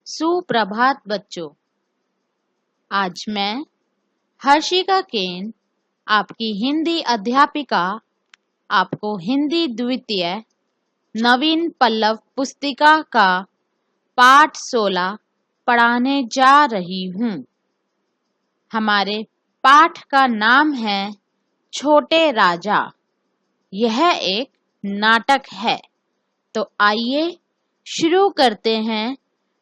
सुप्रभात बच्चों। आज मैं हर्षिका केन, आपकी हिंदी अध्यापिका, आपको हिंदी द्वितीय नवीन पल्लव पुस्तिका का पाठ 16 पढ़ाने जा रही हूँ। हमारे पाठ का नाम है छोटे राजा। यह एक नाटक है। तो आइए शुरू करते हैं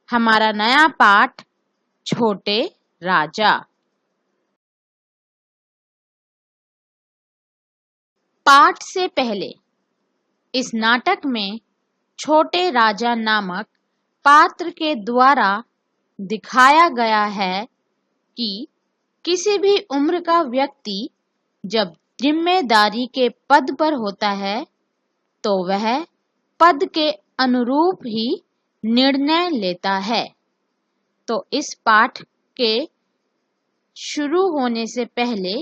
हमारा नया पाठ छोटे राजा। पाठ से पहले इस नाटक में छोटे राजा नामक पात्र के द्वारा दिखाया गया है कि किसी भी उम्र का व्यक्ति जब जिम्मेदारी के पद पर होता है तो वह पद के अनुरूप ही निर्णय लेता है। तो इस पाठ के शुरू होने से पहले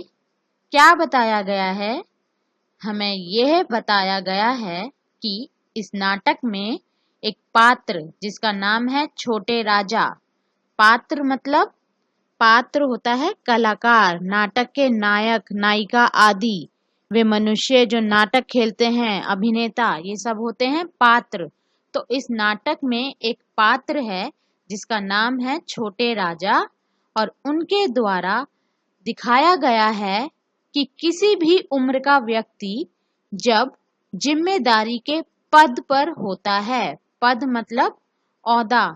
क्या बताया गया है? हमें यह बताया गया है कि इस नाटक में एक पात्र जिसका नाम है छोटे राजा। पात्र मतलब पात्र होता है कलाकार, नाटक के नायक, नायिका आदि। वे मनुष्य जो नाटक खेलते हैं, अभिनेता, ये सब होते हैं पात्र। तो इस नाटक में एक पात्र है जिसका नाम है छोटे राजा और उनके द्वारा दिखाया गया है कि किसी भी उम्र का व्यक्ति जब जिम्मेदारी के पद पर होता है, पद मतलब ओहदा,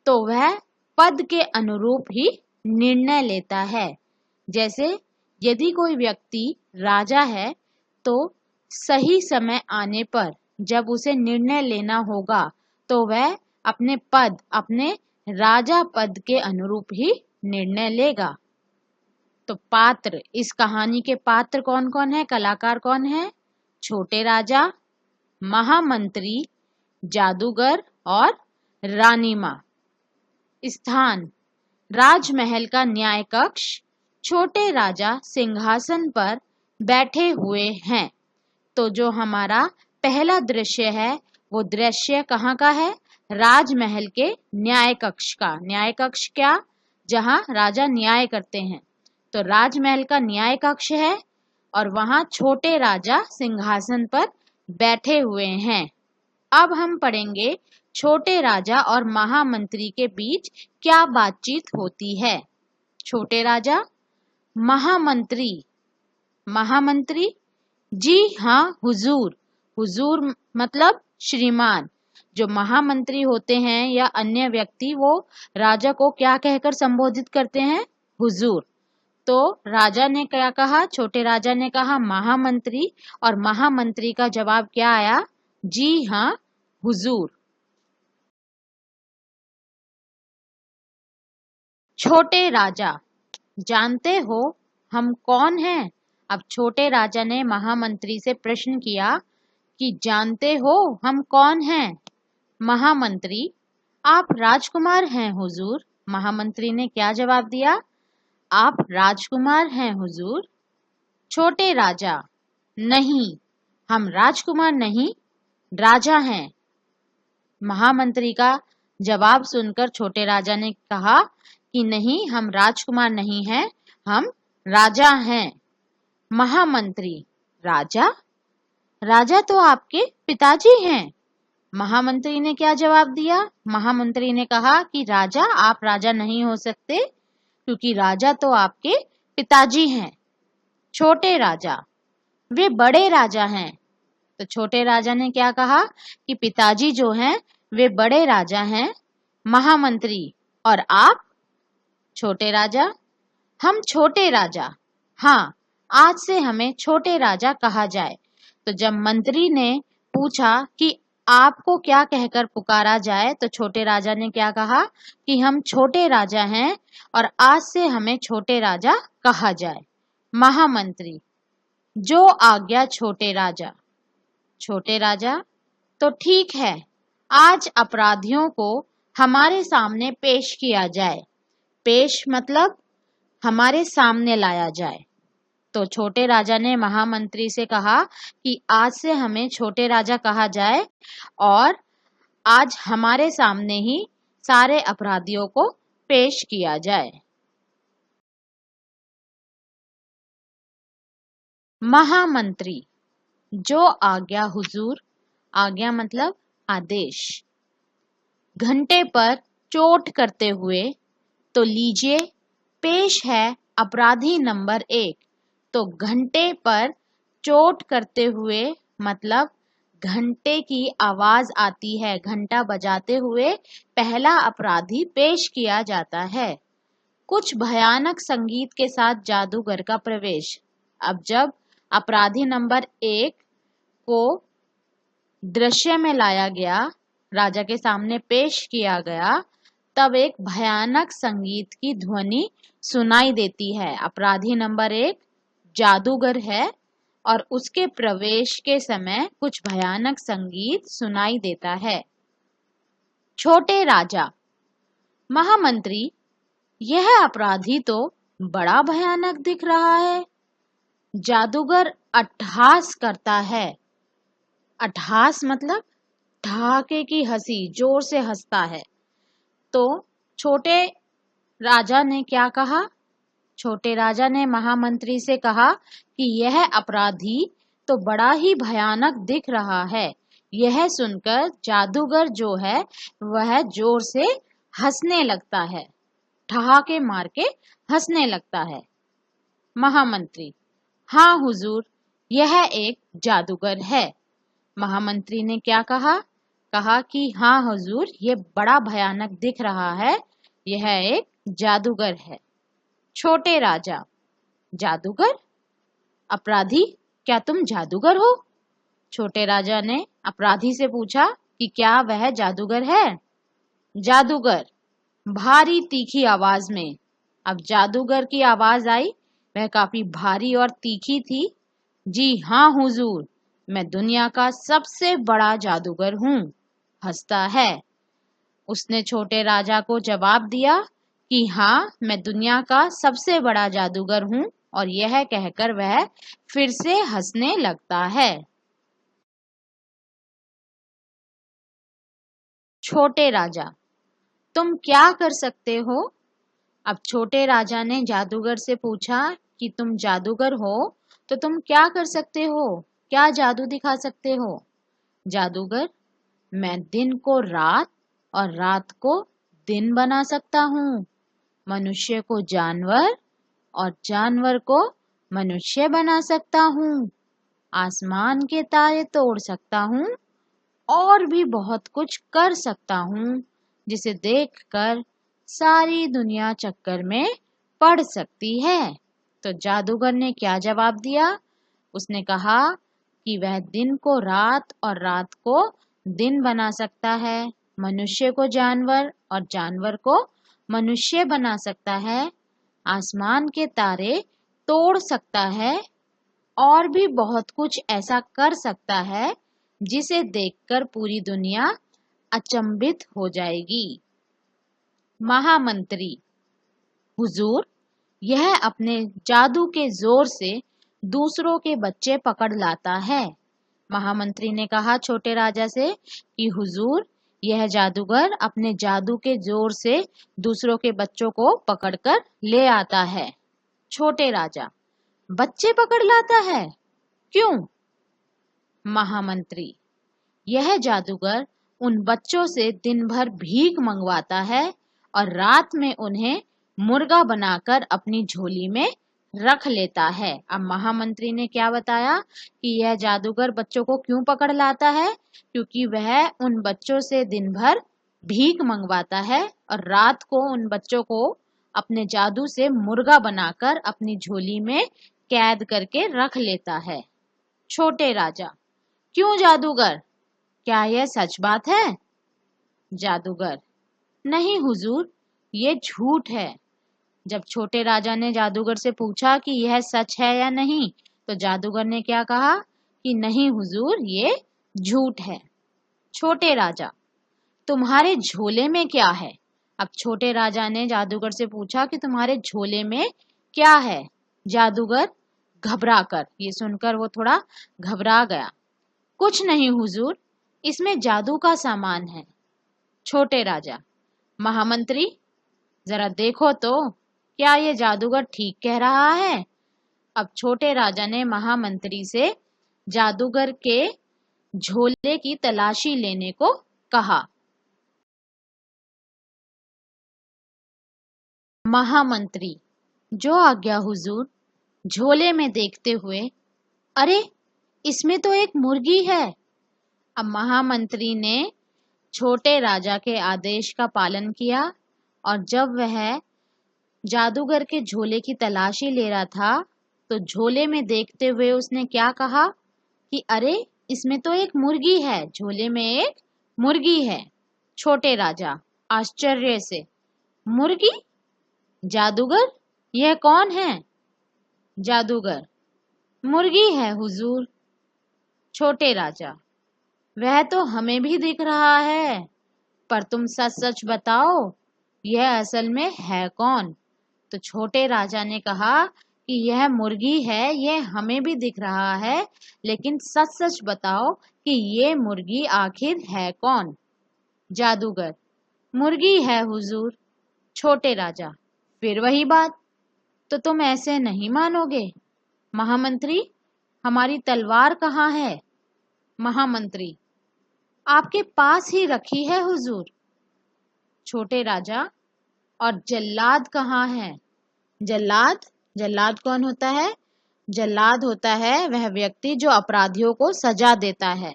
तो वह पद के अनुरूप ही निर्णय लेता है। जैसे यदि कोई व्यक्ति राजा है तो सही समय आने पर जब उसे निर्णय लेना होगा तो वह अपने पद, अपने राजा पद के अनुरूप ही निर्णय लेगा। तो पात्र, इस कहानी के पात्र कौन कौन है, कलाकार कौन है? छोटे राजा, महामंत्री, जादूगर और रानी माँ। स्थान राजमहल का न्याय कक्ष। छोटे राजा सिंहासन पर बैठे हुए हैं। तो जो हमारा पहला दृश्य है वो दृश्य कहाँ का है? राजमहल के न्याय कक्ष का। न्याय कक्ष क्या? जहाँ राजा न्याय करते हैं। तो राजमहल का न्याय कक्ष है और वहाँ छोटे राजा सिंहासन पर बैठे हुए हैं। अब हम पढ़ेंगे छोटे राजा और महामंत्री के बीच क्या बातचीत होती है। छोटे राजा, महामंत्री। महामंत्री, जी हाँ हुजूर। हुजूर मतलब श्रीमान। जो महामंत्री होते हैं या अन्य व्यक्ति वो राजा को क्या कहकर संबोधित करते हैं? हुजूर। तो राजा ने क्या कहा? छोटे राजा ने कहा महामंत्री, और महामंत्री का जवाब क्या आया? जी हाँ हुजूर। छोटे राजा, जानते हो हम कौन हैं? अब छोटे राजा ने महामंत्री से प्रश्न किया कि जानते हो हम कौन हैं? महामंत्री, आप राजकुमार हैं हुजूर। महामंत्री ने क्या जवाब दिया? आप राजकुमार हैं हुजूर। छोटे राजा, नहीं, हम राजकुमार नहीं, राजा हैं। महामंत्री का जवाब सुनकर छोटे राजा ने कहा कि नहीं, हम राजकुमार नहीं हैं, हम राजा हैं। महामंत्री, राजा? राजा तो आपके पिताजी हैं। महामंत्री ने क्या जवाब दिया? महामंत्री ने कहा कि राजा, आप राजा नहीं हो सकते क्योंकि राजा तो आपके पिताजी हैं। छोटे राजा, वे बड़े राजा हैं। तो छोटे राजा ने क्या कहा कि पिताजी जो हैं वे बड़े राजा हैं। महामंत्री, और आप? छोटे राजा, हम छोटे राजा। हाँ, आज से हमें छोटे राजा कहा जाए। तो जब मंत्री ने पूछा कि आपको क्या कहकर पुकारा जाए तो छोटे राजा ने क्या कहा कि हम छोटे राजा हैं और आज से हमें छोटे राजा कहा जाए। महामंत्री, जो आज्ञा छोटे राजा। छोटे राजा, तो ठीक है, आज अपराधियों को हमारे सामने पेश किया जाए। पेश मतलब हमारे सामने लाया जाए। तो छोटे राजा ने महामंत्री से कहा कि आज से हमें छोटे राजा कहा जाए और आज हमारे सामने ही सारे अपराधियों को पेश किया जाए। महामंत्री, जो आज्ञा हुजूर, आज्ञा मतलब आदेश। घंटे पर चोट करते हुए, तो लीजिए पेश है अपराधी नंबर 1। तो घंटे पर चोट करते हुए मतलब घंटे की आवाज आती है, घंटा बजाते हुए पहला अपराधी पेश किया जाता है। कुछ भयानक संगीत के साथ जादूगर का प्रवेश। अब जब अपराधी नंबर 1 को दृश्य में लाया गया, राजा के सामने पेश किया गया, तब एक भयानक संगीत की ध्वनि सुनाई देती है। अपराधी नंबर 1 जादूगर है और उसके प्रवेश के समय कुछ भयानक संगीत सुनाई देता है। छोटे राजा, महामंत्री, यह अपराधी तो बड़ा भयानक दिख रहा है। जादूगर अट्टहास करता है। अट्टहास मतलब ठहाके की हंसी, जोर से हंसता है। तो छोटे राजा ने क्या कहा? छोटे राजा ने महामंत्री से कहा कि यह अपराधी तो बड़ा ही भयानक दिख रहा है। यह सुनकर जादूगर जो है वह जोर से हंसने लगता है, ठहाके मार के हंसने लगता है। महामंत्री, हाँ हुजूर, यह एक जादूगर है। महामंत्री ने क्या कहा? कहा कि हाँ हुजूर, ये बड़ा भयानक दिख रहा है, यह एक जादूगर है। छोटे राजा, जादूगर? अपराधी, क्या तुम जादूगर हो? छोटे राजा ने अपराधी से पूछा कि क्या वह जादूगर है? जादूगर, भारी तीखी आवाज में। अब जादूगर की आवाज आई, वह काफी भारी और तीखी थी। जी हाँ हुजूर, मैं दुनिया का सबसे बड़ा जादूगर हूँ। हंसता है। उसने छोटे राजा को जवाब दिया कि हाँ, मैं दुनिया का सबसे बड़ा जादूगर हूँ, और यह कहकर वह फिर से हंसने लगता है। छोटे राजा, तुम क्या कर सकते हो? अब छोटे राजा ने जादूगर से पूछा कि तुम जादूगर हो तो तुम क्या कर सकते हो, क्या जादू दिखा सकते हो? जादूगर, मैं दिन को रात और रात को दिन बना सकता हूँ। मनुष्य को जानवर और जानवर को मनुष्य बना सकता हूँ। आसमान के तारे तोड़ सकता हूँ और भी बहुत कुछ कर सकता हूँ, जिसे देखकर सारी दुनिया चक्कर में पड़ सकती है। तो जादूगर ने क्या जवाब दिया? उसने कहा कि वह दिन को रात और रात को दिन बना सकता है, मनुष्य को जानवर और जानवर को मनुष्य बना सकता है, आसमान के तारे तोड़ सकता है और भी बहुत कुछ ऐसा कर सकता है जिसे देखकर पूरी दुनिया अचंभित हो जाएगी। महामंत्री, हुजूर, यह अपने जादू के जोर से दूसरों के बच्चे पकड़ लाता है। महामंत्री ने कहा छोटे राजा से कि हुजूर, यह जादूगर अपने जादू के जोर से दूसरों के बच्चों को पकड़कर ले आता है। छोटे राजा, बच्चे पकड़ लाता है? क्यों? महामंत्री, यह जादूगर उन बच्चों से दिन भर भीख मंगवाता है और रात में उन्हें मुर्गा बनाकर अपनी झोली में रख लेता है। अब महामंत्री ने क्या बताया कि यह जादूगर बच्चों को क्यों पकड़ लाता है? क्योंकि वह उन बच्चों से दिन भर भीख मंगवाता है और रात को उन बच्चों को अपने जादू से मुर्गा बनाकर अपनी झोली में कैद करके रख लेता है। छोटे राजा, क्यों जादूगर, क्या यह सच बात है? जादूगर, नहीं हुजूर, ये झूठ है। जब छोटे राजा ने जादूगर से पूछा कि यह सच है या नहीं, तो जादूगर ने क्या कहा कि नहीं हुजूर, ये झूठ है। छोटे राजा, तुम्हारे झोले में क्या है? अब छोटे राजा ने जादूगर से पूछा कि तुम्हारे झोले में क्या है? जादूगर घबराकर, ये सुनकर वो थोड़ा घबरा गया। कुछ नहीं हुजूर, इसमें जादू का सामान है। छोटे राजा, महामंत्री, जरा देखो तो क्या ये जादूगर ठीक कह रहा है। अब छोटे राजा ने महामंत्री से जादूगर के झोले की तलाशी लेने को कहा। महामंत्री, जो आज्ञा हुजूर। झोले में देखते हुए, अरे, इसमें तो एक मुर्गी है। अब महामंत्री ने छोटे राजा के आदेश का पालन किया और जब वह जादूगर के झोले की तलाशी ले रहा था तो झोले में देखते हुए उसने क्या कहा कि अरे, इसमें तो एक मुर्गी है, झोले में एक मुर्गी है। छोटे राजा आश्चर्य से, मुर्गी? जादूगर, यह कौन है? जादूगर, मुर्गी है हुजूर। छोटे राजा, वह तो हमें भी दिख रहा है, पर तुम सच सच बताओ, यह असल में है कौन? तो छोटे राजा ने कहा कि यह मुर्गी है, यह हमें भी दिख रहा है, लेकिन सच सच बताओ कि ये मुर्गी आखिर है कौन? जादूगर, मुर्गी है हुजूर। छोटे राजा, फिर वही बात, तो तुम ऐसे नहीं मानोगे। महामंत्री, हमारी तलवार कहाँ है? महामंत्री, आपके पास ही रखी है हुजूर। छोटे राजा, और जल्लाद कहाँ है? जल्लाद? जल्लाद कौन होता है? जल्लाद होता है वह व्यक्ति जो अपराधियों को सजा देता है।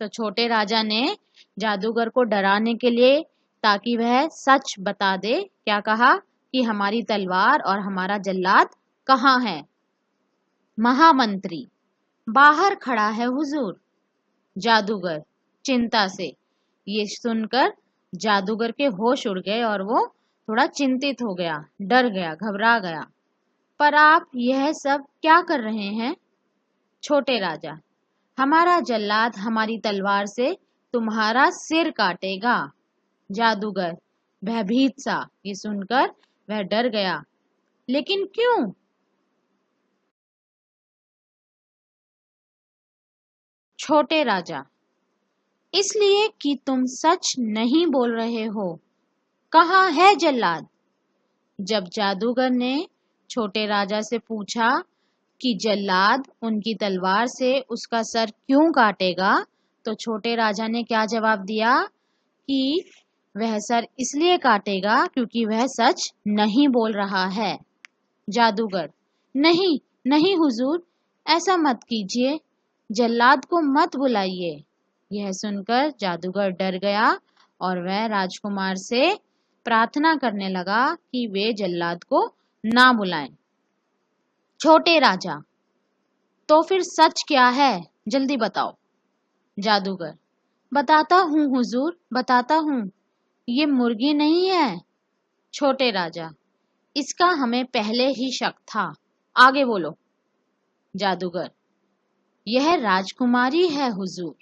तो छोटे राजा ने जादूगर को डराने के लिए, ताकि वह सच बता दे, क्या कहा कि हमारी तलवार और हमारा जल्लाद कहाँ है? महामंत्री, बाहर खड़ा है हुजूर। जादूगर चिंता से, ये सुनकर जादूगर के होश उड़ गए और वो थोड़ा चिंतित हो गया, डर गया, घबरा गया। पर आप यह सब क्या कर रहे हैं? छोटे राजा, हमारा जल्लाद हमारी तलवार से तुम्हारा सिर काटेगा। जादूगर भयभीत सा, ये सुनकर वह डर गया, लेकिन क्यों? छोटे राजा, इसलिए कि तुम सच नहीं बोल रहे हो। कहाँ है जल्लाद? जब जादूगर ने छोटे राजा से पूछा कि जल्लाद उनकी तलवार से उसका सर क्यों काटेगा, तो छोटे राजा ने क्या जवाब दिया कि वह सर इसलिए काटेगा क्योंकि वह सच नहीं बोल रहा है। जादूगर, नहीं नहीं हुजूर, ऐसा मत कीजिए, जल्लाद को मत बुलाइए। यह सुनकर जादूगर डर गया और वह राजकुमार से प्रार्थना करने लगा कि वे जल्लाद को ना बुलाएं। छोटे राजा, तो फिर सच क्या है, जल्दी बताओ। जादूगर, बताता हूँ हुजूर, बताता हूँ, ये मुर्गी नहीं है। छोटे राजा, इसका हमें पहले ही शक था, आगे बोलो। जादूगर, यह राजकुमारी है हुजूर।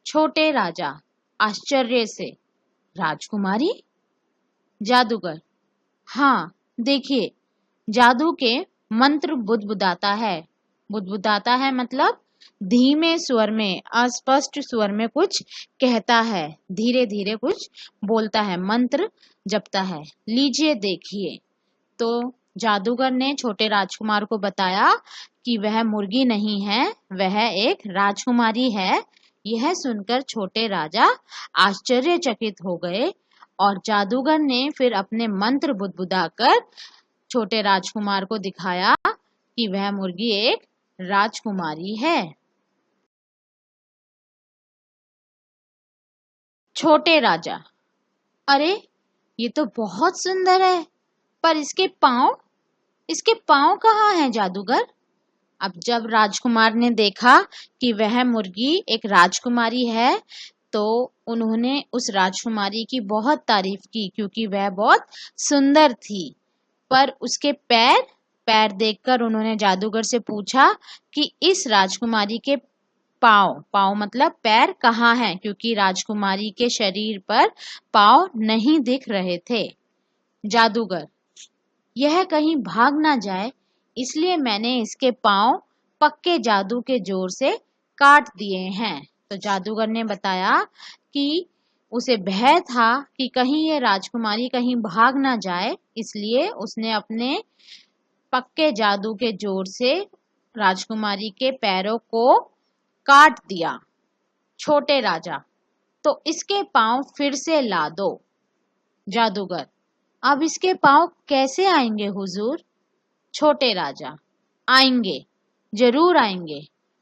छोटे राजा आश्चर्य से, राजकुमारी? जादूगर, हाँ, देखिए, जादू के मंत्र बुदबुदाता है। बुदबुदाता है मतलब धीमे स्वर में, अस्पष्ट स्वर में कुछ कहता है, धीरे धीरे कुछ बोलता है, मंत्र जपता है। लीजिए देखिए। तो जादूगर ने छोटे राजकुमार को बताया कि वह मुर्गी नहीं है, वह एक राजकुमारी है। यह सुनकर छोटे राजा आश्चर्यचकित हो गए और जादूगर ने फिर अपने मंत्र बुदबुदाकर छोटे राजकुमार को दिखाया कि वह मुर्गी एक राजकुमारी है। छोटे राजा, अरे, ये तो बहुत सुंदर है, पर इसके पाँव कहाँ हैं जादूगर? अब जब राजकुमार ने देखा कि वह मुर्गी एक राजकुमारी है, तो उन्होंने उस राजकुमारी की बहुत तारीफ की क्योंकि वह बहुत सुंदर थी। पर उसके पैर देखकर उन्होंने जादूगर से पूछा कि इस राजकुमारी के पाँव मतलब पैर कहाँ हैं, क्योंकि राजकुमारी के शरीर पर पाँव नहीं दिख रहे थे। जादूगर, यह कहीं भाग ना जाए, इसलिए मैंने इसके पाँव पक्के जादू के जोर से काट दिए हैं। तो जादूगर ने बताया कि उसे भय था कि कहीं ये राजकुमारी कहीं भाग ना जाए, इसलिए उसने अपने पक्के जादू के जोर से राजकुमारी के पैरों को काट दिया। छोटे राजा, तो इसके पांव फिर से ला दो। जादूगर, अब इसके पांव कैसे आएंगे हुजूर? छोटे राजा, आएंगे, जरूर आएंगे।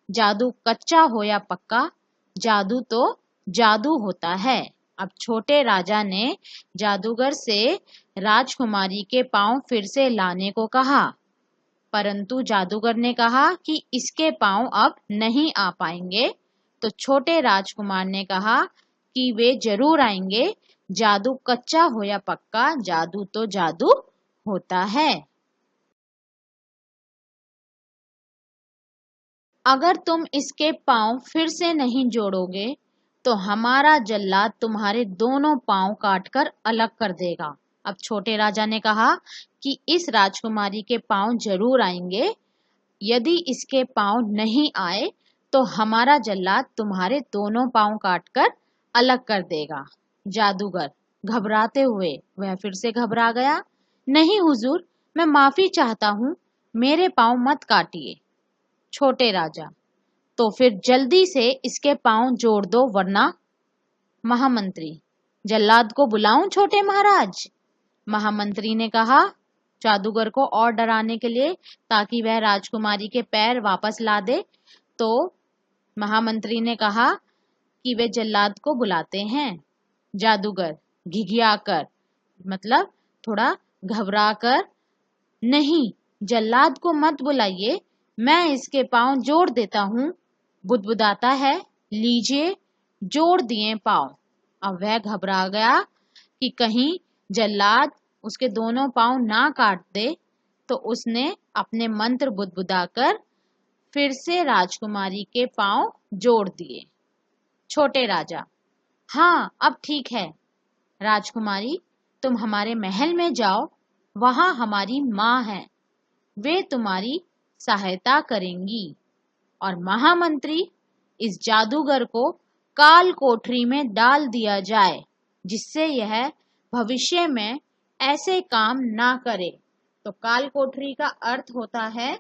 जादू कच्चा हो या पक्का, जादू तो जादू होता है। अब छोटे राजा ने जादूगर से राजकुमारी के पांव फिर से लाने को कहा, परंतु जादूगर ने कहा कि इसके पांव अब नहीं आ पाएंगे। तो छोटे राजकुमार ने कहा कि वे जरूर आएंगे, जादू कच्चा हो या पक्का, जादू तो जादू होता है। अगर तुम इसके पांव फिर से नहीं जोड़ोगे तो हमारा जल्लाद तुम्हारे दोनों पांव काटकर अलग कर देगा। अब छोटे राजा ने कहा कि इस राजकुमारी के पांव जरूर आएंगे, यदि इसके पांव नहीं आए तो हमारा जल्लाद तुम्हारे दोनों पांव काटकर अलग कर देगा। जादूगर घबराते हुए वह फिर से घबरा गया। नहीं हुजूर, मैं माफी चाहता हूँ, मेरे पांव मत काटिए। छोटे राजा, तो फिर जल्दी से इसके पांव जोड़ दो, वरना। महामंत्री, जल्लाद को बुलाऊं छोटे महाराज? महामंत्री ने कहा, जादूगर को और डराने के लिए, ताकि वह राजकुमारी के पैर वापस ला दे। तो महामंत्री ने कहा कि वे जल्लाद को बुलाते हैं। जादूगर घिघियाकर, मतलब थोड़ा घबराकर, नहीं, जल्लाद को मत बुलाइए, मैं इसके पांव जोड़ देता हूँ। बुदबुदाता है, लीजिए, जोड़ दिए पांव। अब वह घबरा गया कि कहीं जल्लाद उसके दोनों पांव ना काट दे, तो उसने अपने मंत्र बुदबुदाकर फिर से राजकुमारी के पांव जोड़ दिए। छोटे राजा, हाँ, अब ठीक है। राजकुमारी, तुम हमारे महल में जाओ, वहां हमारी माँ है, वे तुम्हारी सहायता करेंगी। और महामंत्री, इस जादूगर को काल कोठरी में डाल दिया जाए, जिससे यह भविष्य में ऐसे काम ना करे। तो काल कोठरी का अर्थ होता है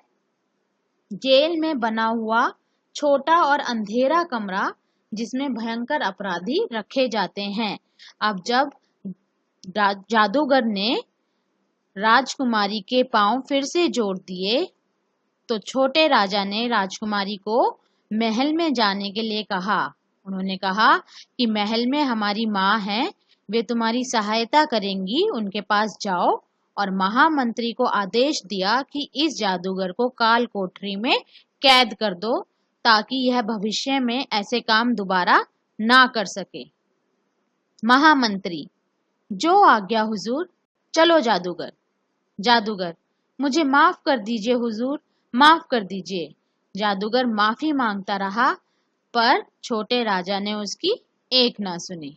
जेल में बना हुआ छोटा और अंधेरा कमरा, जिसमें भयंकर अपराधी रखे जाते हैं। अब जब जादूगर ने राजकुमारी के पांव फिर से जोड़ दिए, तो छोटे राजा ने राजकुमारी को महल में जाने के लिए कहा। उन्होंने कहा कि महल में हमारी माँ है, वे तुम्हारी सहायता करेंगी, उनके पास जाओ। और महामंत्री को आदेश दिया कि इस जादूगर को काल कोठरी में कैद कर दो, ताकि यह भविष्य में ऐसे काम दोबारा ना कर सके। महामंत्री, जो आज्ञा हुजूर। चलो जादूगर। जादूगर, मुझे माफ कर दीजिए हुजूर, माफ कर दीजिए। जादूगर माफी मांगता रहा, पर छोटे राजा ने उसकी एक ना सुनी।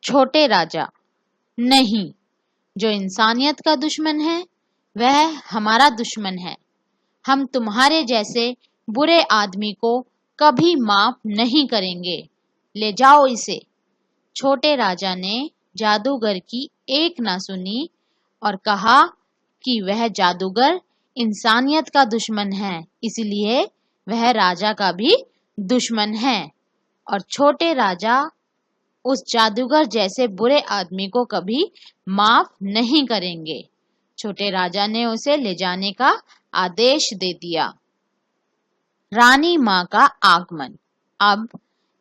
छोटे राजा, नहीं, जो इंसानियत का दुश्मन है वह हमारा दुश्मन है। हम तुम्हारे जैसे बुरे आदमी को कभी माफ नहीं करेंगे, ले जाओ इसे। छोटे राजा ने जादूगर की एक ना सुनी और कहा कि वह जादूगर इंसानियत का दुश्मन है, इसलिए वह राजा का भी दुश्मन है। और छोटे राजा उस जादूगर जैसे बुरे आदमी को कभी माफ नहीं करेंगे। छोटे राजा ने उसे ले जाने का आदेश दे दिया। रानी माँ का आगमन। अब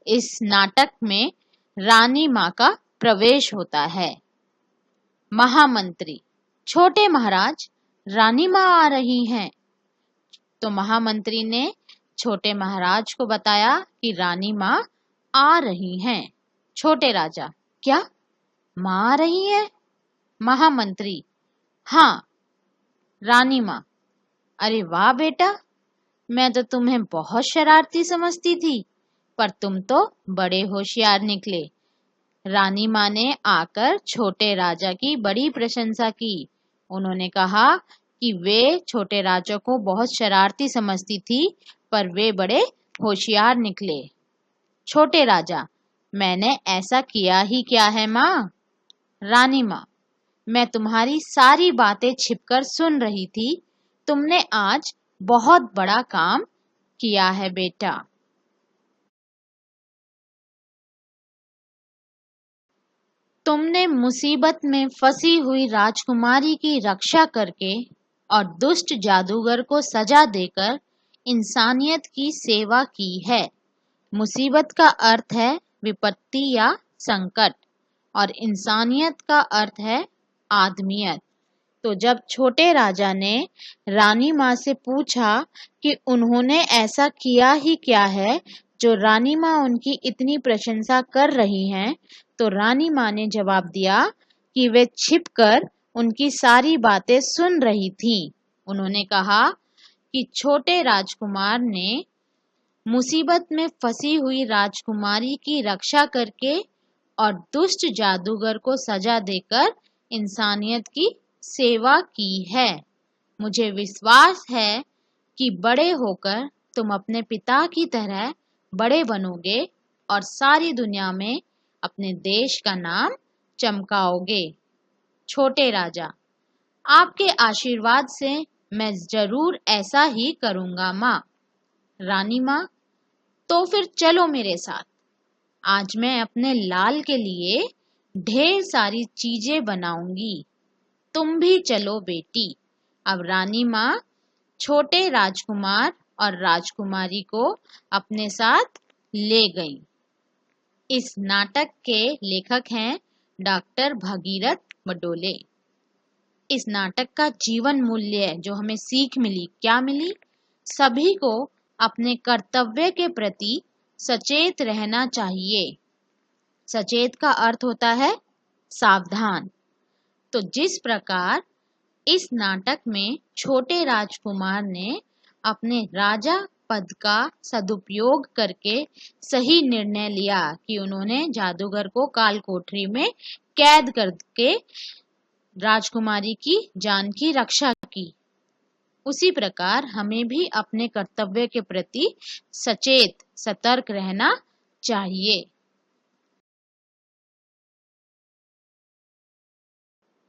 इस नाटक में रानी माँ का प्रवेश होता है। महामंत्री, छोटे महाराज, रानी माँ आ रही हैं। तो महामंत्री ने छोटे महाराज को बताया कि रानी माँ आ रही हैं। छोटे राजा, क्या माँ आ रही है? महामंत्री, हाँ, रानी माँ। अरे वाह बेटा, मैं तो तुम्हें बहुत शरारती समझती थी, पर तुम तो बड़े होशियार निकले। रानी माँ ने आकर छोटे राजा की बड़ी प्रशंसा की। उन्होंने कहा कि वे छोटे राजा को बहुत शरारती समझती थी, पर वे बड़े होशियार निकले। छोटे राजा, मैंने ऐसा किया ही क्या है माँ? रानी माँ, मैं तुम्हारी सारी बातें छिपकर सुन रही थी। तुमने आज बहुत बड़ा काम किया है बेटा। तुमने मुसीबत में फंसी हुई राजकुमारी की रक्षा करके और दुष्ट जादूगर को सजा देकर इंसानियत की सेवा की है। मुसीबत का अर्थ है विपत्ति या संकट और इंसानियत का अर्थ है आदमियत। तो जब छोटे राजा ने रानी माँ से पूछा कि उन्होंने ऐसा किया ही क्या है जो रानी माँ उनकी इतनी प्रशंसा कर रही हैं, तो रानी माँ ने जवाब दिया कि वे छिपकर उनकी सारी बातें सुन रही थीं। उन्होंने कहा कि छोटे राजकुमार ने मुसीबत में फंसी हुई राजकुमारी की रक्षा करके और दुष्ट जादूगर को सजा देकर इंसानियत की सेवा की है। मुझे विश्वास है कि बड़े होकर तुम अपने पिता की तरह बड़े बनोगे और सारी दुनिया में अपने देश का नाम चमकाओगे। छोटे राजा, आपके आशीर्वाद से मैं जरूर ऐसा ही करूंगा माँ। रानी माँ, तो फिर चलो मेरे साथ। आज मैं अपने लाल के लिए ढेर सारी चीजें बनाऊंगी। तुम भी चलो बेटी। अब रानी माँ छोटे राजकुमार और राजकुमारी को अपने साथ ले गईं। इस नाटक के लेखक हैं डॉक्टर भगीरथ बडोले। इस नाटक का जीवन मूल्य जो हमें सीख मिली, क्या मिली? सभी को अपने कर्तव्य के प्रति सचेत रहना चाहिए। सचेत का अर्थ होता है सावधान। तो जिस प्रकार इस नाटक में छोटे राजकुमार ने अपने राजा पद का सदुपयोग करके सही निर्णय लिया कि उन्होंने जादूगर को काल कोठरी में कैद करके राजकुमारी की जान की रक्षा की, उसी प्रकार हमें भी अपने कर्तव्य के प्रति सचेत सतर्क रहना चाहिए।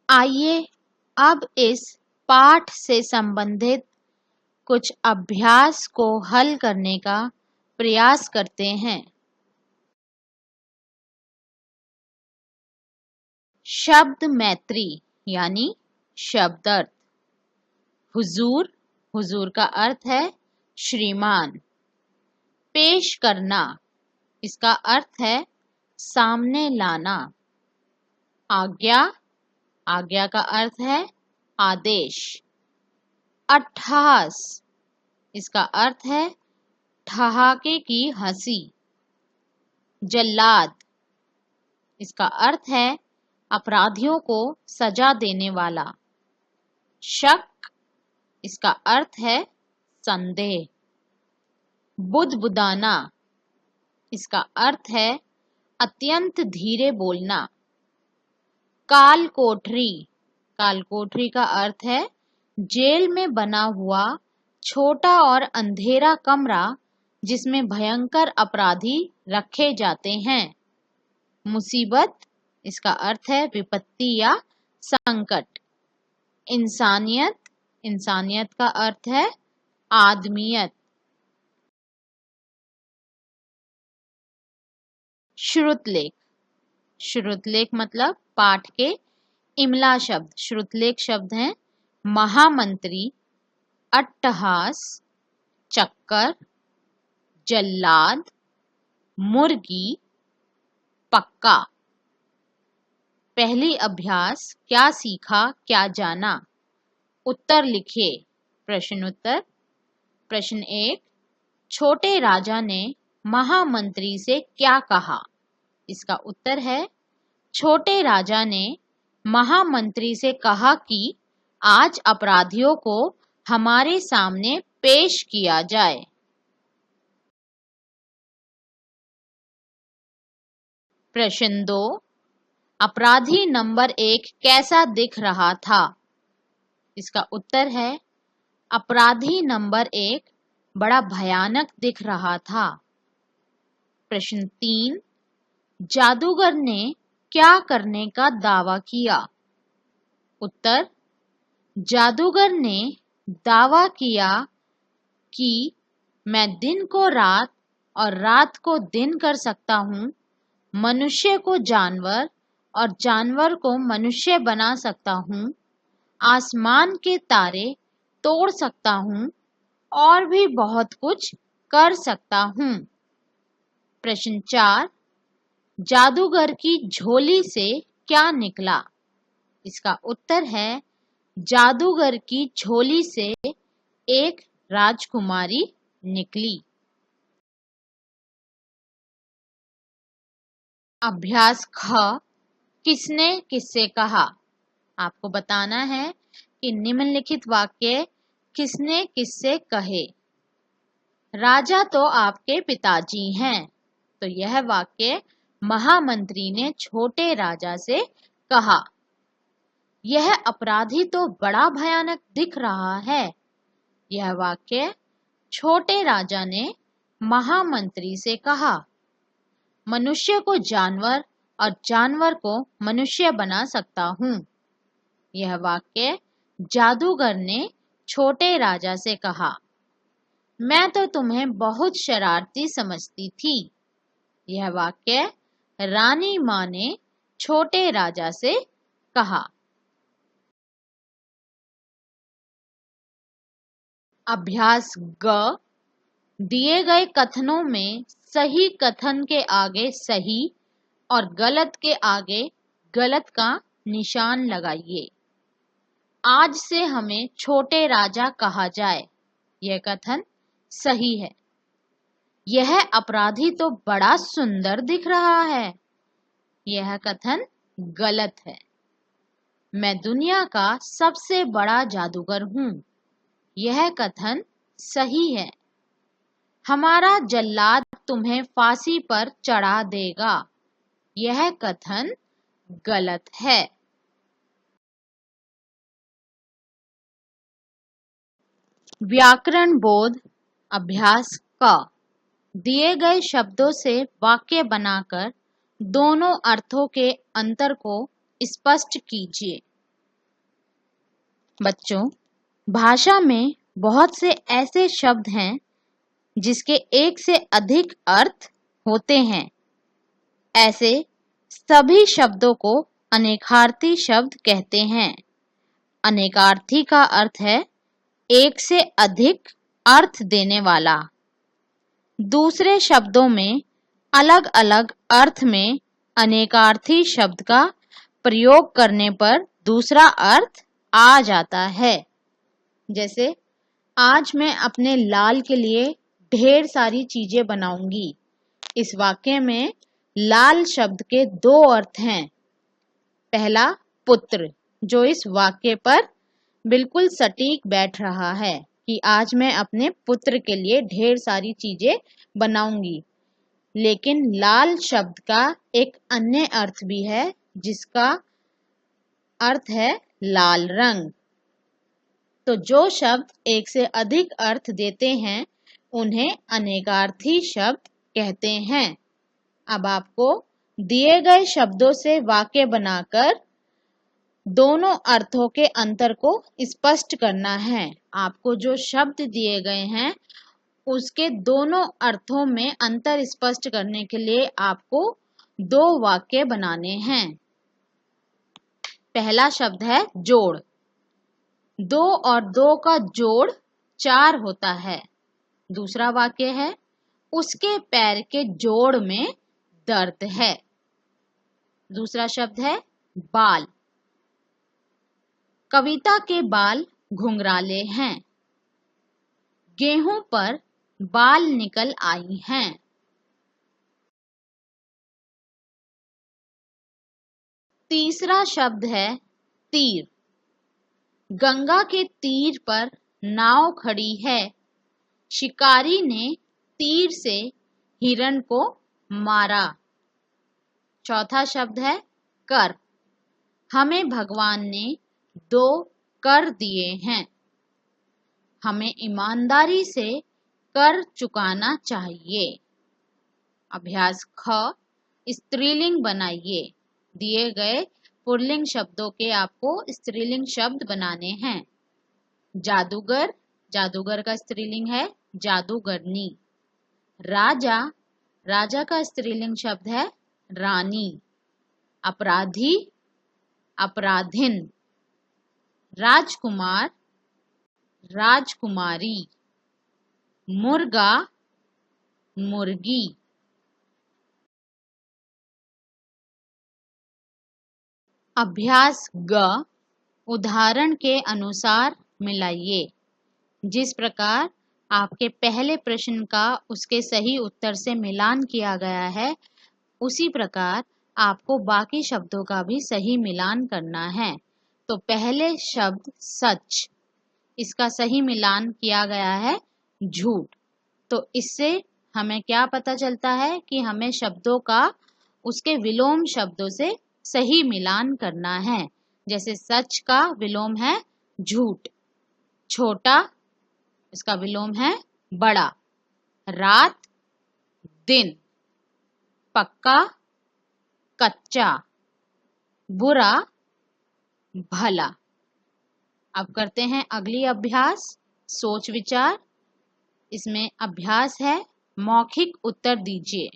आइए अब इस पाठ से संबंधित कुछ अभ्यास को हल करने का प्रयास करते हैं। शब्द मैत्री यानी शब्दार्थ। हुजूर, हुजूर का अर्थ है श्रीमान। पेश करना, इसका अर्थ है सामने लाना। आज्ञा, आज्ञा का अर्थ है आदेश। अट्टहास, इसका अर्थ है ठहाके की हंसी। जल्लाद, इसका अर्थ है अपराधियों को सजा देने वाला। शक, इसका अर्थ है संदेह। बुदबुदाना, इसका अर्थ है अत्यंत धीरे बोलना। काल कोठरी, काल कोठरी का अर्थ है जेल में बना हुआ छोटा और अंधेरा कमरा जिसमें भयंकर अपराधी रखे जाते हैं। मुसीबत, इसका अर्थ है विपत्ति या संकट। इंसानियत, इंसानियत का अर्थ है आदमियत। श्रुतलेख, श्रुतलेख मतलब पाठ के इमला शब्द। श्रुतलेख शब्द हैं महामंत्री, अट्टहास, चक्कर, जल्लाद, मुर्गी, पक्का। पहली अभ्यास, क्या सीखा क्या जाना? उत्तर लिखिए। प्रश्न उत्तर। प्रश्न 1, छोटे राजा ने महामंत्री से क्या कहा? इसका उत्तर है छोटे राजा ने महामंत्री से कहा कि आज अपराधियों को हमारे सामने पेश किया जाए। प्रश्न 2, अपराधी नंबर 1 कैसा दिख रहा था? इसका उत्तर है अपराधी नंबर 1 बड़ा भयानक दिख रहा था। प्रश्न 3, जादूगर ने क्या करने का दावा किया? उत्तर, जादूगर ने दावा किया कि मैं दिन को रात और रात को दिन कर सकता हूँ, मनुष्य को जानवर और जानवर को मनुष्य बना सकता हूँ, आसमान के तारे तोड़ सकता हूँ और भी बहुत कुछ कर सकता हूँ। प्रश्न 4, जादूगर की झोली से क्या निकला? इसका उत्तर है, जादूगर की झोली से एक राजकुमारी निकली। अभ्यास ख, किसने किससे कहा? आपको बताना है कि निम्नलिखित वाक्य किसने किससे कहे। राजा तो आपके पिताजी हैं, तो यह वाक्य महामंत्री ने छोटे राजा से कहा। यह अपराधी तो बड़ा भयानक दिख रहा है। यह वाक्य छोटे राजा ने महामंत्री से कहा। मनुष्य को जानवर और जानवर को मनुष्य बना सकता हूँ। यह वाक्य जादूगर ने छोटे राजा से कहा। मैं तो तुम्हें बहुत शरारती समझती थी। यह वाक्य रानी माँ ने छोटे राजा से कहा। अभ्यास ग, दिए गए कथनों में सही कथन के आगे सही और गलत के आगे गलत का निशान लगाइए। आज से हमें छोटे राजा कहा जाए। यह कथन सही है। यह अपराधी तो बड़ा सुंदर दिख रहा है। यह कथन गलत है। मैं दुनिया का सबसे बड़ा जादूगर हूँ। यह कथन सही है। हमारा जल्लाद तुम्हें फांसी पर चढ़ा देगा। यह कथन गलत है। व्याकरण बोध अभ्यास का, दिए गए शब्दों से वाक्य बनाकर दोनों अर्थों के अंतर को स्पष्ट कीजिए। बच्चों, भाषा में बहुत से ऐसे शब्द हैं जिसके एक से अधिक अर्थ होते हैं। ऐसे सभी शब्दों को अनेकार्थी शब्द कहते हैं। अनेकार्थी का अर्थ है एक से अधिक अर्थ देने वाला। दूसरे शब्दों में अलग अलग अर्थ में अनेकार्थी शब्द का प्रयोग करने पर दूसरा अर्थ आ जाता है। जैसे, आज मैं अपने लाल के लिए ढेर सारी चीजें बनाऊंगी। इस वाक्य में लाल शब्द के दो अर्थ हैं। पहला, पुत्र, जो इस वाक्य पर बिल्कुल सटीक बैठ रहा है कि आज मैं अपने पुत्र के लिए ढेर सारी चीजें बनाऊंगी। लेकिन लाल शब्द का एक अन्य अर्थ भी है जिसका अर्थ है लाल रंग। तो जो शब्द एक से अधिक अर्थ देते हैं उन्हें अनेकार्थी शब्द कहते हैं। अब आपको दिए गए शब्दों से वाक्य बनाकर दोनों अर्थों के अंतर को स्पष्ट करना है। आपको जो शब्द दिए गए हैं उसके दोनों अर्थों में अंतर स्पष्ट करने के लिए आपको दो वाक्य बनाने हैं। पहला शब्द है जोड़। 2 और 2 का जोड़ 4 होता है। दूसरा वाक्य है, उसके पैर के जोड़ में दर्द है। दूसरा शब्द है बाल। कविता के बाल घुंघराले हैं। गेहूं पर बाल निकल आई हैं। तीसरा शब्द है तीर। गंगा के तीर पर नाव खड़ी है। शिकारी ने तीर से हिरण को मारा। चौथा शब्द है कर। हमें भगवान ने 2 कर दिए हैं। हमें ईमानदारी से कर चुकाना चाहिए। अभ्यास ख, स्त्रीलिंग बनाइए। दिए गए पुल्लिंग शब्दों के आपको स्त्रीलिंग शब्द बनाने हैं। जादूगर, जादूगर का स्त्रीलिंग है जादूगरनी। राजा, राजा का स्त्रीलिंग शब्द है रानी। अपराधी, अपराधिन। राजकुमार, राजकुमारी। मुर्गा, मुर्गी। अभ्यास ग, उदाहरण के अनुसार मिलाइए। जिस प्रकार आपके पहले प्रश्न का उसके सही उत्तर से मिलान किया गया है, उसी प्रकार आपको बाकी शब्दों का भी सही मिलान करना है। तो पहले शब्द सच, इसका सही मिलान किया गया है झूठ। तो इससे हमें क्या पता चलता है कि हमें शब्दों का उसके विलोम शब्दों से सही मिलान करना है। जैसे सच का विलोम है झूठ, छोटा इसका विलोम है बड़ा, रात दिन, पक्का कच्चा, बुरा भला। अब करते हैं अगली अभ्यास सोच विचार। इसमें अभ्यास है मौखिक उत्तर दीजिए।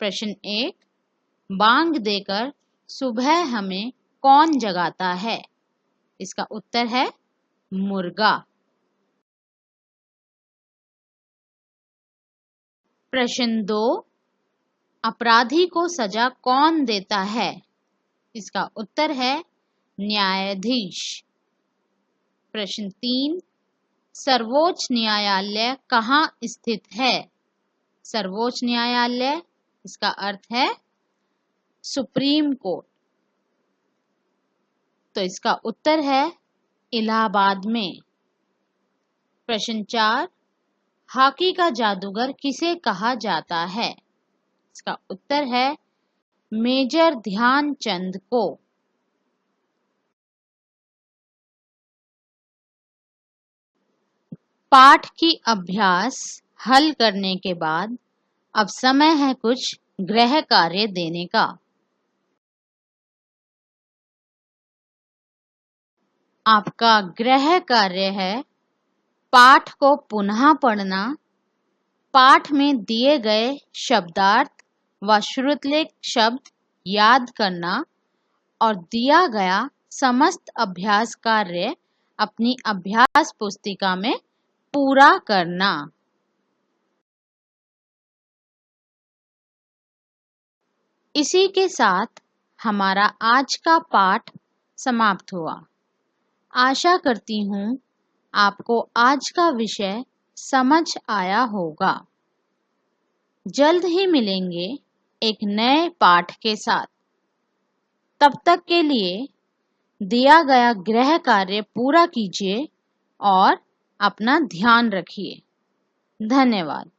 प्रश्न 1, बांग देकर सुबह हमें कौन जगाता है? इसका उत्तर है मुर्गा। प्रश्न 2, अपराधी को सजा कौन देता है? इसका उत्तर है न्यायाधीश। प्रश्न 3, सर्वोच्च न्यायालय कहाँ स्थित है? सर्वोच्च न्यायालय, इसका अर्थ है सुप्रीम कोर्ट। तो इसका उत्तर है इलाहाबाद में। प्रश्न 4, हॉकी का जादूगर किसे कहा जाता है? इसका उत्तर है मेजर ध्यानचंद को। पाठ की अभ्यास हल करने के बाद अब समय है कुछ गृह कार्य देने का। आपका गृह कार्य है पाठ को पुनः पढ़ना, पाठ में दिए गए शब्दार्थ व श्रुतलेख शब्द याद करना और दिया गया समस्त अभ्यास कार्य अपनी अभ्यास पुस्तिका में पूरा करना। इसी के साथ हमारा आज का पाठ समाप्त हुआ। आशा करती हूँ आपको आज का विषय समझ आया होगा। जल्द ही मिलेंगे एक नए पाठ के साथ। तब तक के लिए दिया गया गृह कार्य पूरा कीजिए और अपना ध्यान रखिए। धन्यवाद।